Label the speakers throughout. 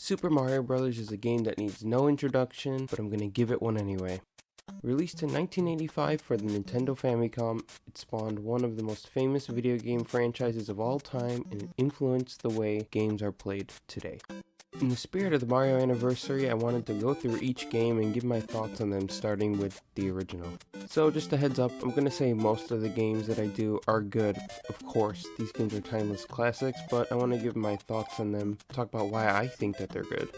Speaker 1: Super Mario Bros. Is a game that needs no introduction, but I'm gonna give it one anyway. Released in 1985 for the Nintendo Famicom, it spawned one of the most famous video game franchises of all time, and it influenced the way games are played today. In the spirit of the Mario anniversary, I wanted to go through each game and give my thoughts on them, starting with the original. So just a heads up, I'm going to say most of the games that I do are good. Of course, these games are timeless classics, but I want to give my thoughts on them, talk about why I think that they're good.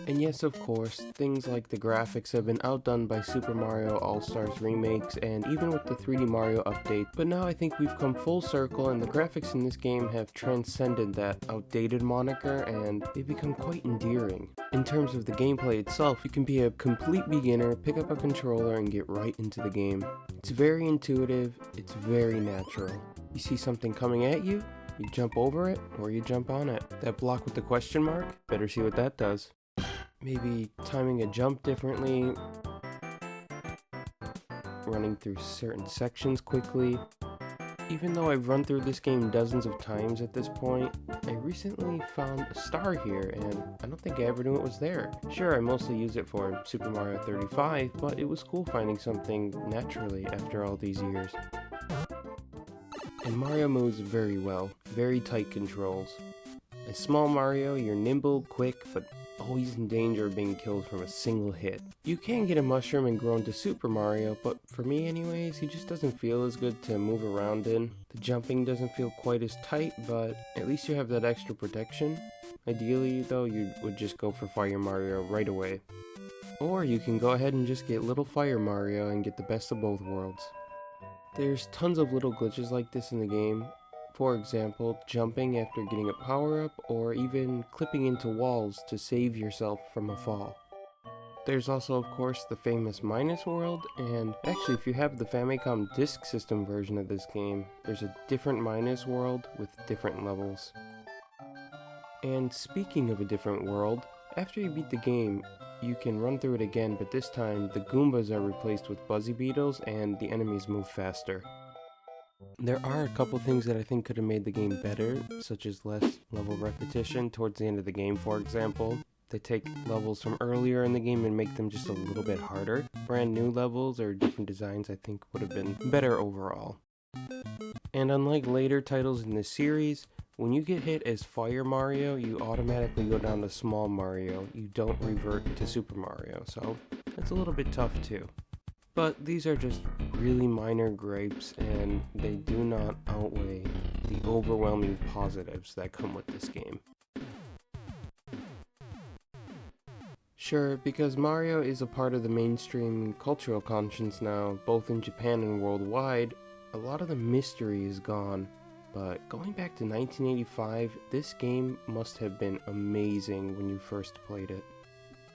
Speaker 1: And yes, of course, things like the graphics have been outdone by Super Mario All-Stars remakes and even with the 3D Mario update, but now I think we've come full circle and the graphics in this game have transcended that outdated moniker and they've become quite endearing. In terms of the gameplay itself, you can be a complete beginner, pick up a controller and get right into the game. It's very intuitive, it's very natural. You see something coming at you, you jump over it or you jump on it. That block with the question mark, better see what that does. Maybe timing a jump differently, running through certain sections quickly. Even though I've run through this game dozens of times at this point, I recently found a star here and I don't think I ever knew it was there. Sure, I mostly use it for Super Mario 35, but it was cool finding something naturally after all these years. And Mario moves very well, very tight controls. As small Mario, you're nimble, quick, but always in danger of being killed from a single hit. You can get a mushroom and grow into Super Mario, but for me anyways, he just doesn't feel as good to move around in. The jumping doesn't feel quite as tight, but at least you have that extra protection. Ideally though, you would just go for Fire Mario right away. Or you can go ahead and just get Little Fire Mario and get the best of both worlds. There's tons of little glitches like this in the game. For example, jumping after getting a power-up, or even clipping into walls to save yourself from a fall. There's also, of course, the famous Minus World, and actually if you have the Famicom Disk System version of this game, there's a different Minus World with different levels. And speaking of a different world, after you beat the game, you can run through it again, but this time the Goombas are replaced with Buzzy Beetles and the enemies move faster. There are a couple things that I think could have made the game better, such as less level repetition towards the end of the game, for example. They take levels from earlier in the game and make them just a little bit harder. Brand new levels or different designs I think would have been better overall. And unlike later titles in this series, when you get hit as Fire Mario, you automatically go down to Small Mario. You don't revert to Super Mario, so that's a little bit tough too. But these are just really minor gripes and they do not outweigh the overwhelming positives that come with this game. Sure, because Mario is a part of the mainstream cultural conscience now, both in Japan and worldwide, a lot of the mystery is gone. But going back to 1985, this game must have been amazing when you first played it.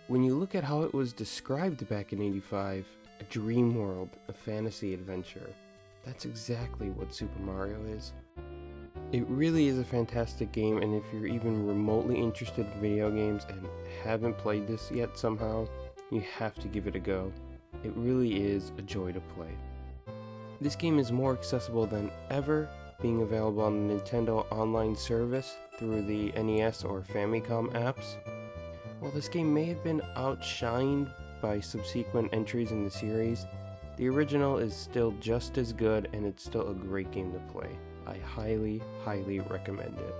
Speaker 1: When you look at how it was described back in '85, a dream world, a fantasy adventure. That's exactly what Super Mario is. It really is a fantastic game, and if you're even remotely interested in video games and haven't played this yet somehow, you have to give it a go. It really is a joy to play. This game is more accessible than ever, being available on the Nintendo Online service through the NES or Famicom apps. While this game may have been outshined by subsequent entries in the series, the original is still just as good and it's still a great game to play. I highly recommend it.